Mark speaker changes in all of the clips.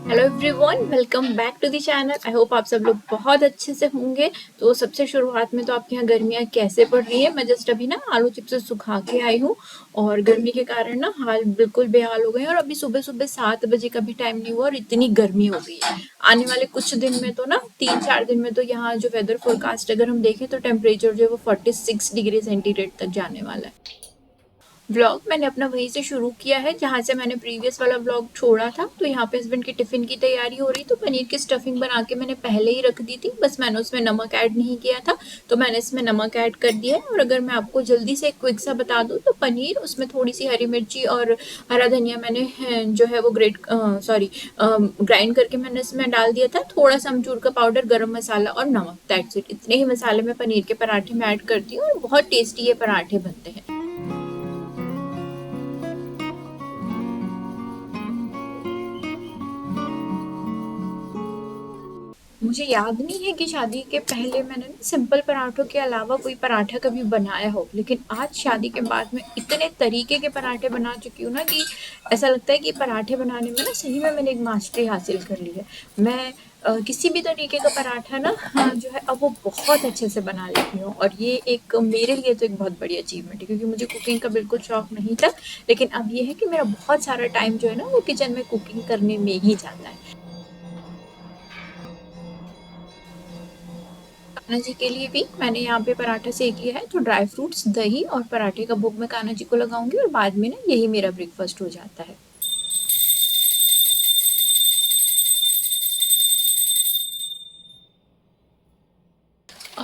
Speaker 1: Hello everyone, welcome back to the channel. I hope आप सब लोग बहुत अच्छे से होंगे। तो सबसे शुरुआत में तो आपके यहाँ गर्मियाँ कैसे पड़ रही है? मैं जस्ट अभी ना आलू चिप्स सुखा के आई हूँ और गर्मी के कारण ना हाल बिल्कुल बेहाल हो गए हैं। और अभी सुबह सुबह 7 बजे का भी टाइम नहीं हुआ और इतनी गर्मी हो गई है। आने वाले कुछ दिन में तो ना 3-4 दिन में तो यहाँ जो वेदर फोरकास्ट अगर हम देखें तो टेम्परेचर जो है वो 46 डिग्री सेंटीग्रेड तक जाने वाला है। व्लॉग मैंने अपना वहीं से शुरू किया है जहाँ से मैंने प्रीवियस वाला व्लॉग छोड़ा था। तो यहाँ पे हस्बैंड की टिफ़िन की तैयारी हो रही, तो पनीर की स्टफिंग बना के मैंने पहले ही रख दी थी, बस मैंने उसमें नमक ऐड नहीं किया था, तो मैंने इसमें नमक ऐड कर दिया है। और अगर मैं आपको जल्दी से एक क्विक सा बता दूँ तो पनीर, उसमें थोड़ी सी हरी मिर्ची और हरा धनिया मैंने जो है वो ग्राइंड करके मैंने इसमें डाल दिया था, थोड़ा सा अमचूर का पाउडर, गरम मसाला और नमक, दैट्स इट। इतने ही मसाले में पनीर के पराठे में ऐड करती हूँ और बहुत टेस्टी ये पराठे बनते हैं। मुझे याद नहीं है कि शादी के पहले मैंने ना सिंपल पराठों के अलावा कोई पराठा कभी बनाया हो, लेकिन आज शादी के बाद मैं इतने तरीके के पराठे बना चुकी हूँ ना कि ऐसा लगता है कि पराठे बनाने में ना सही में मैंने एक मास्टरी हासिल कर ली है। मैं किसी भी तरीके का पराठा ना जो है अब वो बहुत अच्छे से बना लेती हूँ, और ये एक मेरे लिए तो एक बहुत बड़ी अचीवमेंट है, क्योंकि मुझे कुकिंग का बिल्कुल शौक नहीं था। लेकिन अब ये है कि मेरा बहुत सारा टाइम जो है ना वो किचन में कुकिंग करने में ही जाता है। कान्हा जी के लिए भी मैंने यहाँ पे पराठा सेक लिया है, तो ड्राई फ्रूट्स, दही और पराठे का भोग मैं कान्हा जी को लगाऊंगी और बाद में ना यही मेरा ब्रेकफास्ट हो जाता है।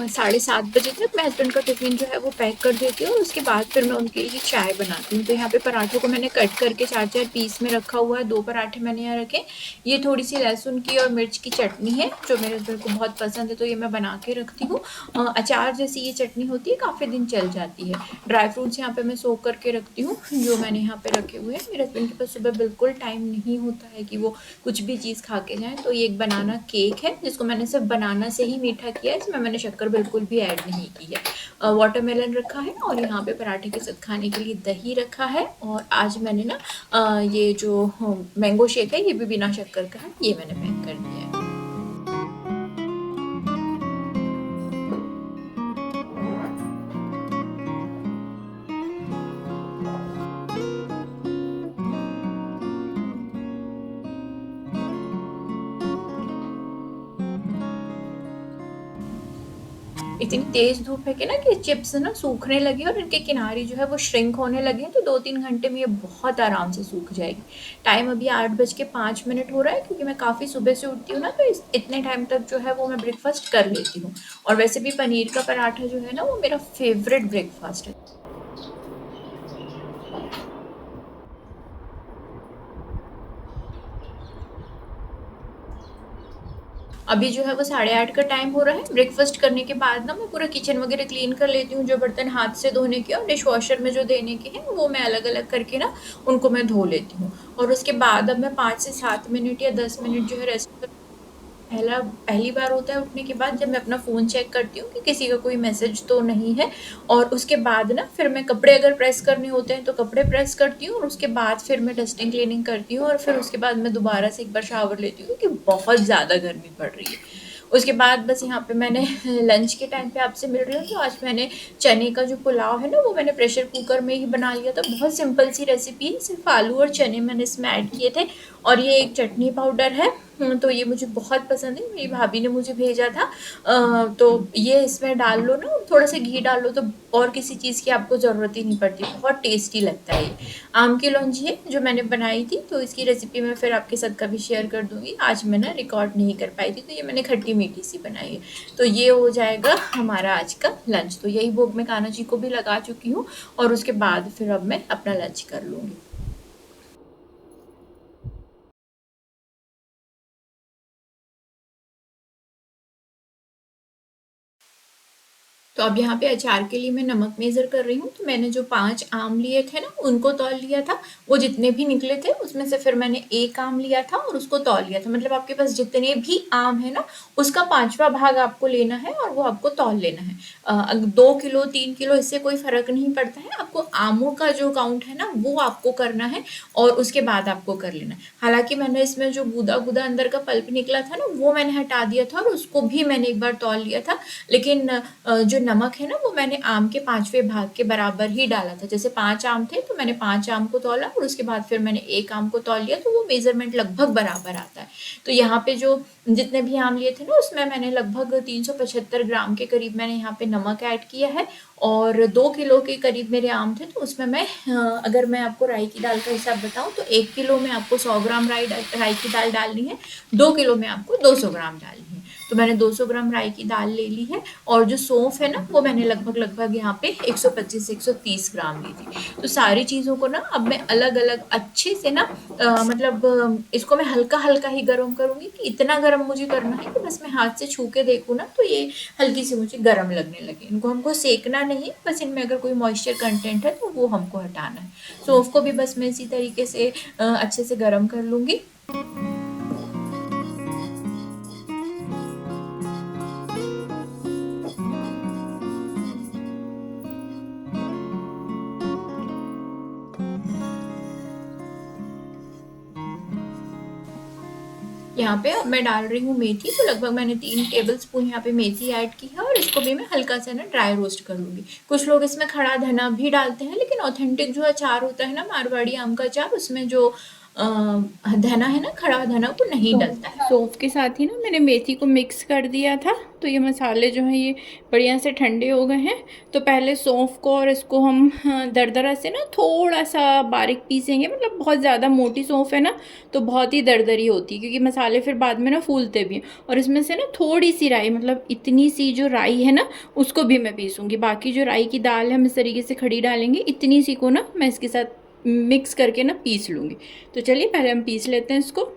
Speaker 1: 7:30 बजे तक मैं हस्बैंड का टिफ़िन जो है वो पैक कर देती हूँ और उसके बाद फिर मैं उनके लिए चाय बनाती हूँ। तो यहाँ पे पराठों को मैंने कट करके 4-4 पीस में रखा हुआ है। 2 पराठे मैंने यहाँ रखे। ये थोड़ी सी लहसुन की और मिर्च की चटनी है जो मेरे हस्बैंड को बहुत पसंद है, तो ये मैं बना के रखती हूँ। अचार जैसी ये चटनी होती है, काफ़ी दिन चल जाती है। ड्राई फ्रूट्स यहाँ पे मैं सोक करके रखती हूँ जो मैंने यहाँ पे रखे हुए हैं। मेरे हस्बैंड के पास सुबह बिल्कुल टाइम नहीं होता है कि वो कुछ भी चीज़ खा के जाएँ। तो ये एक बनाना केक है जिसको मैंने सिर्फ बनाना से ही मीठा किया है, इसमें मैंने शक्कर बिल्कुल भी ऐड नहीं की है। वाटरमेलन रखा है और यहाँ पे पराठे के साथ खाने के लिए दही रखा है। और आज मैंने ना ये जो मैंगो शेक है ये भी बिना शक्कर का है, ये मैंने पैक कर दिया है। इतनी तेज धूप है कि ना कि चिप्स ना सूखने लगे और इनके किनारे जो है वो श्रिंक होने लगे हैं, तो 2-3 घंटे में ये बहुत आराम से सूख जाएगी। टाइम अभी 8:05 हो रहा है, क्योंकि मैं काफ़ी सुबह से उठती हूँ ना, तो इतने टाइम तक जो है वो मैं ब्रेकफास्ट कर लेती हूँ। और वैसे भी पनीर का पराठा जो है ना वो मेरा फेवरेट ब्रेकफास्ट है। अभी जो है वो 8:30 का टाइम हो रहा है। ब्रेकफास्ट करने के बाद ना मैं पूरा किचन वगैरह क्लीन कर लेती हूँ। जो बर्तन हाथ से धोने के और डिश वॉशर में जो देने के हैं वो मैं अलग अलग करके ना उनको मैं धो लेती हूँ। और उसके बाद अब मैं 5 से 7 मिनट या 10 मिनट जो है रेस्ट, पहली बार होता है उठने के बाद जब मैं अपना फ़ोन चेक करती हूँ कि किसी का कोई मैसेज तो नहीं है। और उसके बाद ना फिर मैं कपड़े अगर प्रेस करने होते हैं तो कपड़े प्रेस करती हूँ, और उसके बाद फिर मैं डस्टिंग क्लीनिंग करती हूँ, और फिर उसके बाद मैं दोबारा से एक बार शावर लेती हूँ क्योंकि बहुत ज़्यादा गर्मी पड़ रही है। उसके बाद बस यहाँ पे मैंने लंच के टाइम पे आपसे मिल रही हूँ, तो आज मैंने चने का जो पुलाव है ना वो मैंने प्रेशर कुकर में ही बना लिया था। बहुत सिंपल सी रेसिपी है, सिर्फ आलू और चने मैंने इसमें ऐड किए थे। और ये एक चटनी पाउडर है, तो ये मुझे बहुत पसंद है, मेरी भाभी ने मुझे भेजा था। तो ये इसमें डाल लो ना, थोड़ा सा घी डाल लो, तो और किसी चीज़ की आपको ज़रूरत ही नहीं पड़ती, बहुत टेस्टी लगता है ये। आम की लौंजी है जो मैंने बनाई थी, तो इसकी रेसिपी मैं फिर आपके साथ कभी शेयर कर दूंगी। आज मैं ना रिकॉर्ड नहीं कर पाई थी, तो ये मैंने खट्टी मीठी सी बनाई है। तो ये हो जाएगा हमारा आज का लंच। तो यही भोग मैं कान्हा जी को भी लगा चुकी हूँ और उसके बाद फिर अब मैं अपना लंच कर लूँगी। तो अब यहाँ पे अचार के लिए मैं नमक मेज़र कर रही हूँ। तो मैंने जो 5 आम लिए थे ना, उनको तौल लिया था। वो जितने भी निकले थे उसमें से फिर मैंने 1 आम लिया था और उसको तौल लिया था। मतलब आपके पास जितने भी आम है ना, उसका 5वां भाग आपको लेना है और वो आपको तौल लेना है। 2 किलो 3 किलो इससे कोई फ़र्क नहीं पड़ता है। आपको आमों का जो काउंट है ना, वो आपको करना है और उसके बाद आपको कर लेना है। हालाँकि मैंने इसमें जो गूदा-गूदा अंदर का पल्प निकला था ना, वो मैंने हटा दिया था और उसको भी मैंने एक बार तौल लिया था। लेकिन जो नमक है ना, वो मैंने आम के 5वें भाग के बराबर ही डाला था। जैसे 5 आम थे तो मैंने 5 आम को तौला और उसके बाद फिर मैंने 1 आम को तौल लिया, तो वो मेज़रमेंट लगभग बराबर आता है। तो यहाँ पे जो जितने भी आम लिए थे ना, उसमें मैंने लगभग 375 ग्राम के करीब मैंने यहाँ पे नमक ऐड किया है और 2 किलो के करीब मेरे आम थे। तो उसमें मैं अगर मैं आपको राई की दाल का हिसाब बताऊँ तो 1 किलो में आपको 100 ग्राम राई की दाल डालनी है, 2 किलो में आपको 200 ग्राम डालनी है। तो मैंने 200 ग्राम राई की दाल ले ली है और जो सौंफ है ना, वो मैंने लगभग यहाँ पे 125 से 130 ग्राम ली थी। तो सारी चीज़ों को ना अब मैं अलग-अलग अच्छे से ना मतलब इसको मैं हल्का-हल्का ही गरम करूँगी कि इतना गरम मुझे करना है कि बस मैं हाथ से छू के देखूँ ना तो ये हल्की सी मुझे गरम लगने लगे। इनको हमको सेकना नहीं है, बस इनमें अगर कोई मॉइस्चर कंटेंट है तो वो हमको हटाना है। सौंफ को भी बस मैं इसी तरीके से अच्छे से गरम कर लूँगी। यहाँ पे अब मैं डाल रही हूँ मेथी। तो लगभग मैंने 3 टेबल स्पून यहाँ पे मेथी ऐड की है और इसको भी मैं हल्का सा ना ड्राई रोस्ट कर लूँगी। कुछ लोग इसमें खड़ा धना भी डालते हैं, लेकिन ऑथेंटिक जो अचार होता है ना, मारवाड़ी आम का अचार, उसमें जो धना है ना, खड़ा धना, वो नहीं डलता है।
Speaker 2: सौंफ के साथ ही ना मैंने मेथी को मिक्स कर दिया था। तो ये मसाले जो हैं ये बढ़िया से ठंडे हो गए हैं। तो पहले सौंफ को और इसको हम दरदरा से ना थोड़ा सा बारीक पीसेंगे। मतलब बहुत ज़्यादा मोटी सौंफ है ना, तो बहुत ही दरदरी होती है, क्योंकि मसाले फिर बाद में ना फूलते भी हैं। और इसमें से ना थोड़ी सी राई, मतलब इतनी सी जो राई है ना, उसको भी मैं पीसूँगी। बाकी जो राई की दाल है हम इस तरीके से खड़ी डालेंगे, इतनी सी को ना मैं इसके साथ मिक्स करके ना पीस लूँगी। तो चलिए पहले हम पीस लेते हैं इसको।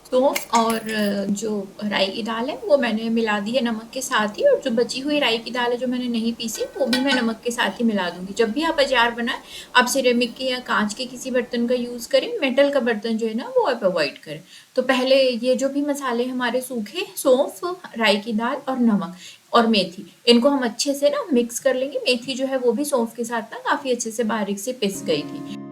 Speaker 1: सौंफ और जो राई की दाल है वो मैंने मिला दी है नमक के साथ ही, और जो बची हुई राई की दाल है जो मैंने नहीं पीसी, वो भी मैं नमक के साथ ही मिला दूंगी। जब भी आप अचार बनाएं, आप सिरेमिक के या कांच के किसी बर्तन का यूज़ करें, मेटल का बर्तन जो है ना वो आप अवॉइड करें। तो पहले ये जो भी मसाले हमारे सूखे, सौंफ, राई की दाल और नमक और मेथी, इनको हम अच्छे से ना मिक्स कर लेंगे। मेथी जो है वो भी सौंफ के साथ ना काफ़ी अच्छे से बारीक से पिस गई थी।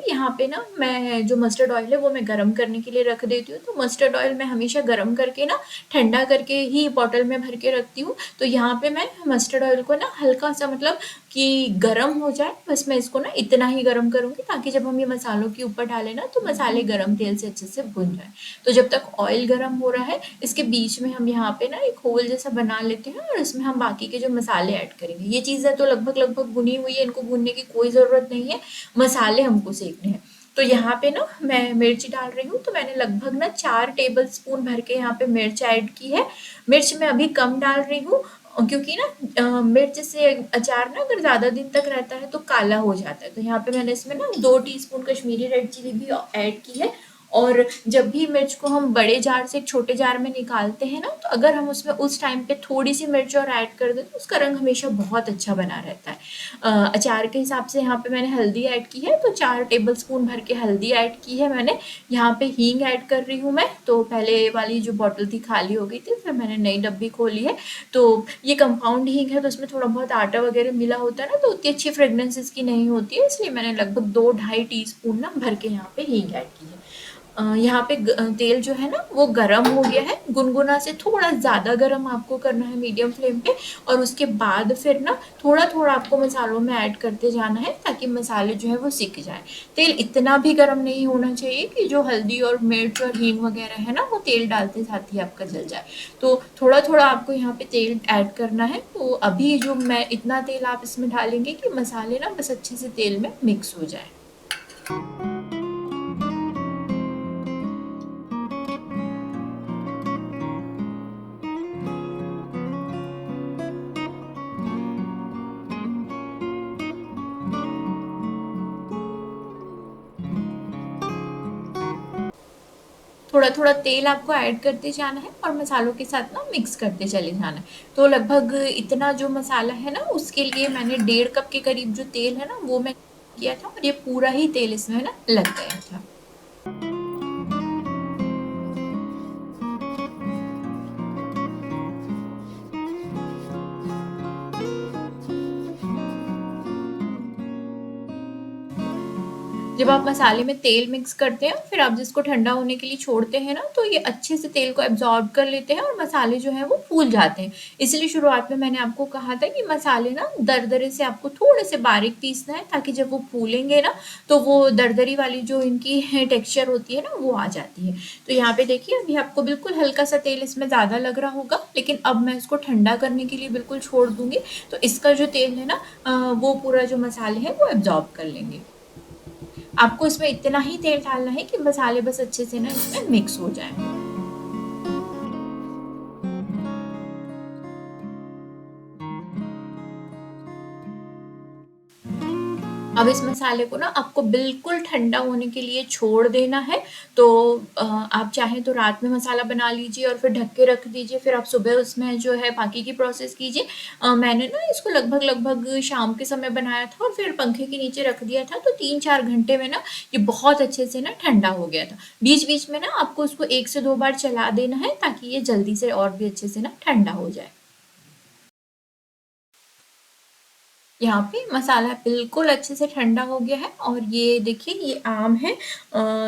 Speaker 1: यहाँ पे ना मैं जो मस्टर्ड ऑयल है वो मैं गरम करने के लिए रख देती हूँ। तो मस्टर्ड ऑयल मैं हमेशा गरम करके ना ठंडा करके ही बॉटल में भर के रखती हूँ। तो यहाँ पे मैं मस्टर्ड ऑयल को ना हल्का सा, मतलब कि गरम हो जाए, बस मैं इसको ना इतना ही गरम करूँगी ताकि जब हम ये मसालों के ऊपर डालें ना तो मसाले गरम तेल से अच्छे से भुन जाए। तो जब तक ऑयल गरम हो रहा है, इसके बीच में हम यहाँ पे ना एक होल जैसा बना लेते हैं और इसमें हम बाकी के जो मसाले ऐड करेंगे। ये चीज़ें तो लगभग लगभग भुनी हुई है, इनको भूनने की कोई ज़रूरत नहीं है, मसाले हमको सेकने हैं। तो यहाँ पे ना मैं मिर्च डाल रही हूँ। तो मैंने लगभग ना 4 टेबल स्पून भर के यहाँ पे मिर्च ऐड की है। मिर्च मैं अभी कम डाल रही हूँ क्योंकि ना मिर्च से अचार ना अगर ज़्यादा दिन तक रहता है तो काला हो जाता है। तो यहाँ पे मैंने इसमें ना 2 टीस्पून कश्मीरी रेड चिली भी ऐड की है। और जब भी मिर्च को हम बड़े जार से एक छोटे जार में निकालते हैं ना, तो अगर हम उसमें उस टाइम पे थोड़ी सी मिर्च और ऐड कर दें तो उसका रंग हमेशा बहुत अच्छा बना रहता है। अचार के हिसाब से यहाँ पे मैंने हल्दी ऐड की है। तो 4 टेबल स्पून भर के हल्दी ऐड की है मैंने। यहाँ पे हींग ऐड कर रही हूँ मैं। तो पहले वाली जो बॉटल थी खाली हो गई थी, फिर मैंने नई डब्बी खोली है। तो ये कंपाउंड हींग है, तो इसमें थोड़ा बहुत आटा वगैरह मिला होता है ना, तो उतनी अच्छी फ्रेगनेंस इसकी नहीं होती है, इसलिए मैंने लगभग 2 ढाई टी स्पून ना भर के यहाँ पे हींग ऐड की है। यहाँ पे तेल जो है ना वो गरम हो गया है, गुनगुना से थोड़ा ज़्यादा गरम आपको करना है मीडियम फ्लेम पे, और उसके बाद फिर ना थोड़ा थोड़ा आपको मसालों में ऐड करते जाना है ताकि मसाले जो है वो सिक जाए। तेल इतना भी गरम नहीं होना चाहिए कि जो हल्दी और मिर्च और हींग वगैरह है ना वो तेल डालते साथ ही आपका जल जाए। तो थोड़ा थोड़ा आपको यहाँ पे तेल ऐड करना है। तो अभी जो मैं इतना तेल आप इसमें डालेंगे कि मसाले ना बस अच्छे से तेल में मिक्स हो जाए। थोड़ा थोड़ा तेल आपको ऐड करते जाना है और मसालों के साथ ना मिक्स करते चले जाना है। तो लगभग इतना जो मसाला है ना उसके लिए मैंने 1.5 कप के करीब जो तेल है ना वो मैं किया था, और ये पूरा ही तेल इसमें ना लग गया था। जब आप मसाले में तेल मिक्स करते हैं फिर आप जिसको ठंडा होने के लिए छोड़ते हैं ना तो ये अच्छे से तेल को एब्जॉर्ब कर लेते हैं और मसाले जो हैं वो फूल जाते हैं। इसलिए शुरुआत में मैंने आपको कहा था कि मसाले ना दरदरे से आपको थोड़े से बारीक पीसना है ताकि जब वो फूलेंगे ना तो वो दरदरी वाली जो इनकी टेक्सचर होती है ना वो आ जाती है। तो यहाँ पे देखिए अभी आपको बिल्कुल हल्का सा तेल इसमें ज़्यादा लग रहा होगा, लेकिन अब मैं इसको ठंडा करने के लिए बिल्कुल छोड़ दूंगी। तो इसका जो तेल है ना वो पूरा जो मसाले हैं वो एब्जॉर्ब कर लेंगे। आपको इसमें इतना ही तेल डालना है कि मसाले बस अच्छे से ना इसमें मिक्स हो जाएं। अब इस मसाले को ना आपको बिल्कुल ठंडा होने के लिए छोड़ देना है। तो आप चाहें तो रात में मसाला बना लीजिए और फिर ढक के रख दीजिए, फिर आप सुबह उसमें जो है बाकी की प्रोसेस कीजिए। मैंने ना इसको लगभग लगभग शाम के समय बनाया था और फिर पंखे के नीचे रख दिया था, तो 3-4 घंटे में ना ये बहुत अच्छे से ना ठंडा हो गया था। बीच बीच में ना आपको उसको 1 से 2 बार चला देना है ताकि ये जल्दी से और भी अच्छे से ना ठंडा हो जाए। यहाँ पे मसाला बिल्कुल अच्छे से ठंडा हो गया है और ये देखिए ये आम है।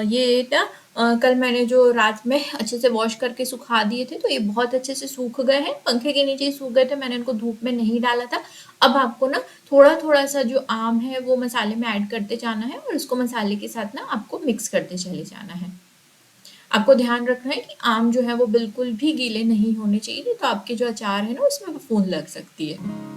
Speaker 1: ये ना कल मैंने जो रात में अच्छे से वॉश करके सुखा दिए थे तो ये बहुत अच्छे से सूख गए हैं, पंखे के नीचे ही सूख गए थे, मैंने इनको धूप में नहीं डाला था। अब आपको ना थोड़ा थोड़ा सा जो आम है वो मसाले में ऐड करते जाना है और उसको मसाले के साथ ना आपको मिक्स करते चले जाना है। आपको ध्यान रखना है कि आम जो है वो बिल्कुल भी गीले नहीं होने चाहिए, नहीं तो आपके जो अचार है ना उसमें फफूंद लग सकती है।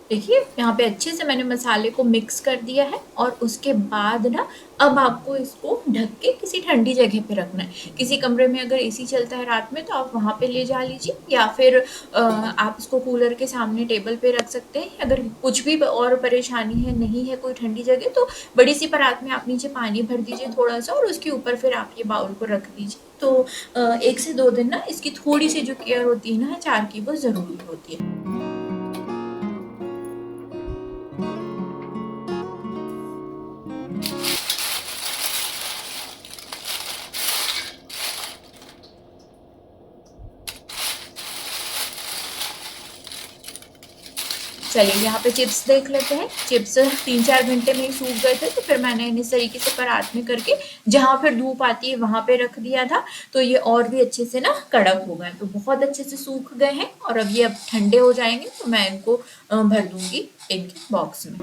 Speaker 1: देखिए यहाँ पे अच्छे से मैंने मसाले को मिक्स कर दिया है और उसके बाद ना अब आपको इसको ढक के किसी ठंडी जगह पे रखना है। किसी कमरे में अगर एसी चलता है रात में तो आप वहाँ पे ले जा लीजिए, या फिर आप इसको कूलर के सामने टेबल पे रख सकते हैं। अगर कुछ भी और परेशानी है, नहीं है कोई ठंडी जगह, तो बड़ी सी परात में आप नीचे पानी भर दीजिए थोड़ा सा और उसके ऊपर फिर आप ये बाउल को रख दीजिए। तो 1 से 2 दिन ना इसकी थोड़ी सी जो केयर होती है ना अचार की वो ज़रूरी होती है। चलिए यहाँ पे चिप्स देख लेते हैं। चिप्स 3-4 घंटे में ही सूख गए थे, तो फिर मैंने इस तरीके से परात में करके जहाँ फिर धूप आती है वहां पे रख दिया था, तो ये और भी अच्छे से ना कड़क हो गए, तो बहुत अच्छे से सूख गए हैं। और अब ये अब ठंडे हो जाएंगे तो मैं इनको भर दूंगी एक बॉक्स में।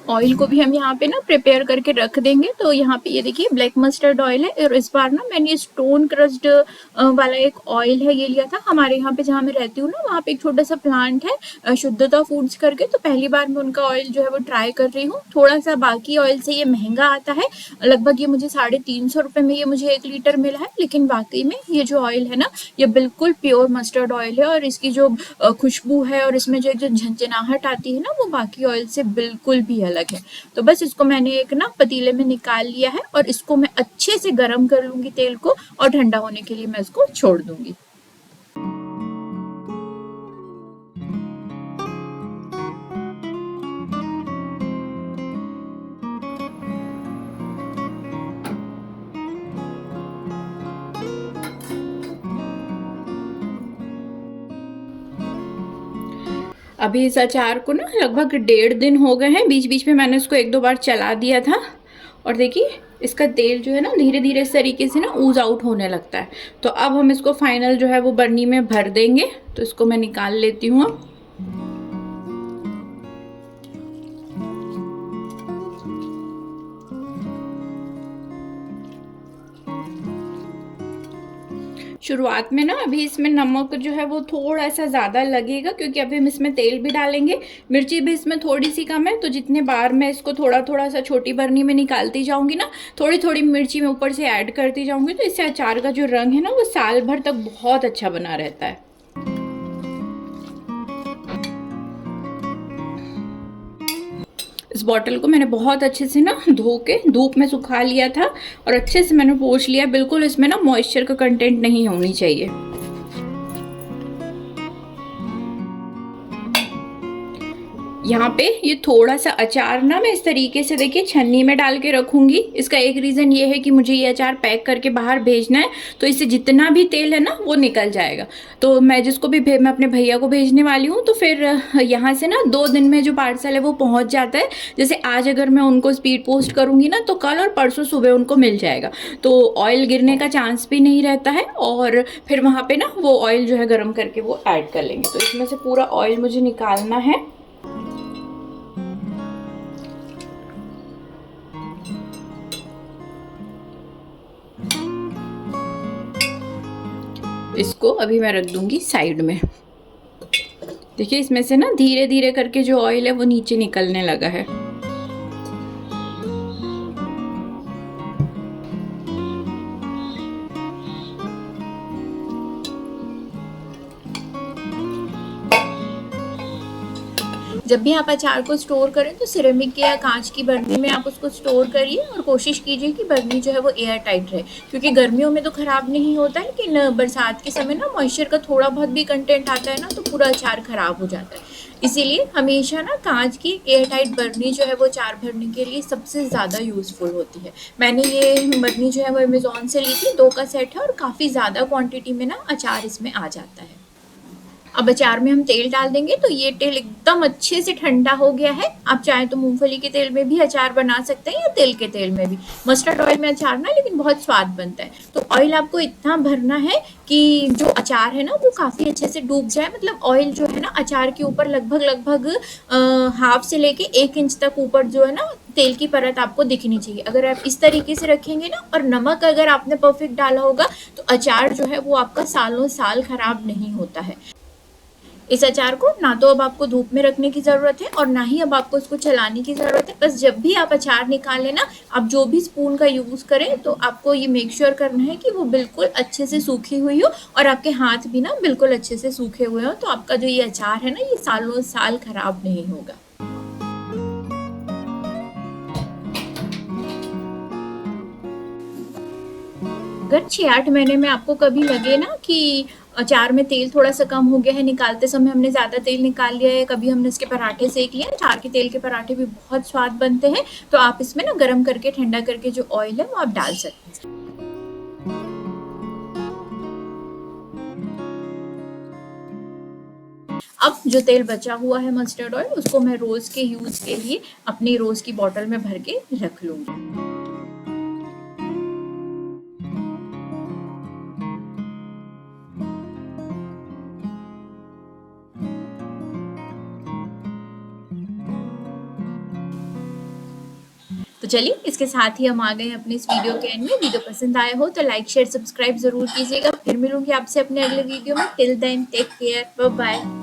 Speaker 1: ऑयल को भी हम यहाँ पे ना प्रिपेयर करके रख देंगे। तो यहाँ पे ये देखिए ब्लैक मस्टर्ड ऑयल है, और इस बार ना मैंने स्टोन क्रस्ड वाला एक ऑयल है ये लिया था। हमारे यहाँ पे जहाँ मैं रहती हूँ ना, वहाँ पे एक छोटा सा प्लांट है शुद्धता फूड्स करके, तो पहली बार मैं उनका ऑयल जो है वो ट्राई कर रही हूँ। थोड़ा सा बाकी ऑयल से ये महंगा आता है, लगभग ये मुझे 350 में ये मुझे 1 लीटर मिला है। लेकिन वाकई में ये जो ऑयल है ना, ये बिल्कुल प्योर मस्टर्ड ऑयल है, और इसकी जो खुशबू है और इसमें जो एक जो झंझनाहट आती है ना, वो बाकी ऑयल से बिल्कुल भी अलग है। तो बस इसको मैंने एक ना पतीले में निकाल लिया है, और इसको मैं अच्छे से गर्म कर लूंगी तेल को, और ठंडा होने के लिए मैं इसको छोड़ दूंगी।
Speaker 2: अभी इस अचार को ना लगभग 1.5 दिन हो गए हैं। बीच बीच में मैंने इसको 1-2 बार चला दिया था, और देखिए इसका तेल जो है ना धीरे धीरे इस तरीके से ना ऊज आउट होने लगता है। तो अब हम इसको फाइनल जो है वो बर्नी में भर देंगे। तो इसको मैं निकाल लेती हूँ अब। शुरुआत में ना अभी इसमें नमक जो है वो थोड़ा सा ज़्यादा लगेगा, क्योंकि अभी हम इसमें तेल भी डालेंगे। मिर्ची भी इसमें थोड़ी सी कम है, तो जितने बार मैं इसको थोड़ा थोड़ा सा छोटी बर्नी में निकालती जाऊंगी ना, थोड़ी थोड़ी मिर्ची में ऊपर से ऐड करती जाऊंगी, तो इससे अचार का जो रंग है ना वो साल भर तक बहुत अच्छा बना रहता है। इस बॉटल को मैंने बहुत अच्छे से ना धो के धूप में सुखा लिया था, और अच्छे से मैंने पोंछ लिया। बिल्कुल इसमें ना मॉइस्चर का कंटेंट नहीं होनी चाहिए। यहाँ पे ये थोड़ा सा अचार ना मैं इस तरीके से देखिए छन्नी में डाल के रखूंगी। इसका एक रीज़न ये है कि मुझे ये अचार पैक करके बाहर भेजना है, तो इससे जितना भी तेल है ना वो निकल जाएगा। तो मैं जिसको भी मैं अपने भैया को भेजने वाली हूँ, तो फिर यहाँ से ना 2 दिन में जो पार्सल है वो पहुँच जाता है। जैसे आज अगर मैं उनको स्पीड पोस्ट करूँगी ना, तो कल और परसों सुबह उनको मिल जाएगा। तो ऑयल गिरने का चांस भी नहीं रहता है, और फिर वहाँ पर ना वो ऑयल जो है गर्म करके वो ऐड कर लेंगे। तो इसमें से पूरा ऑयल मुझे निकालना है। इसको अभी मैं रख दूंगी साइड में। देखिए इसमें से ना धीरे धीरे करके जो ऑयल है वो नीचे निकलने लगा है।
Speaker 1: जब भी आप अचार को स्टोर करें तो सिरेमिक या कांच की बर्नी में आप उसको स्टोर करिए, और कोशिश कीजिए कि बर्नी जो है वो एयर टाइट रहे, क्योंकि गर्मियों में तो ख़राब नहीं होता है, लेकिन बरसात के समय ना मॉइस्चर का थोड़ा बहुत भी कंटेंट आता है ना, तो पूरा अचार ख़राब हो जाता है। इसीलिए हमेशा ना कांच की एयर टाइट बर्नी जो है वो अचार भरने के लिए सबसे ज़्यादा यूज़फुल होती है। मैंने ये बर्नी जो है वो अमेज़ॉन से ली थी, 2 का सेट है, और काफ़ी ज़्यादा क्वान्टिटी में ना अचार इसमें आ जाता है। अब अचार में हम तेल डाल देंगे, तो ये तेल एकदम अच्छे से ठंडा हो गया है। आप चाहें तो मूंगफली के तेल में भी अचार बना सकते हैं, या तेल के तेल में भी। मस्टर्ड ऑयल में अचार ना लेकिन बहुत स्वाद बनता है। तो ऑयल आपको इतना भरना है कि जो अचार है ना वो काफ़ी अच्छे से डूब जाए। मतलब ऑयल जो है ना अचार के ऊपर लगभग हाफ से लेके 1 इंच तक ऊपर जो है ना तेल की परत आपको दिखनी चाहिए। अगर आप इस तरीके से रखेंगे ना, और नमक अगर आपने परफेक्ट डाला होगा, तो अचार जो है वो आपका सालों साल खराब नहीं होता है। इस अचार को ना तो अब आपको धूप में रखने की ज़रूरत है, और ना ही अब आपको इसको चलाने की ज़रूरत है। बस जब भी आप अचार निकालें ना, आप जो भी स्पून का यूज़ करें, तो आपको ये मेक श्योर करना है कि वो बिल्कुल अच्छे से सूखी हुई हो, और आपके हाथ भी ना बिल्कुल अच्छे से सूखे हुए हो। तो आपका जो ये अचार है ना, ये सालों साल खराब नहीं होगा। अगर 6-8 महीने में आपको कभी लगे ना कि अचार में तेल थोड़ा सा कम हो गया है, निकालते समय हमने ज़्यादा तेल निकाल लिया है, कभी हमने इसके पराठे सेक लिए, अचार के तेल के पराठे भी बहुत स्वाद बनते हैं, तो आप इसमें ना गर्म करके ठंडा करके जो ऑयल है वो आप डाल सकते हैं। अब जो तेल बचा हुआ है मस्टर्ड ऑयल, उसको मैं रोज़ के यूज़ के लिए अपनी रोज़ की बॉटल में भर के रख लूँगी। तो चलिए इसके साथ ही हम आ गए हैं अपने इस वीडियो के एंड में। वीडियो पसंद आया हो तो लाइक शेयर सब्सक्राइब जरूर कीजिएगा। फिर मिलूंगी आपसे अपने अगले वीडियो में। Till then take care, bye bye.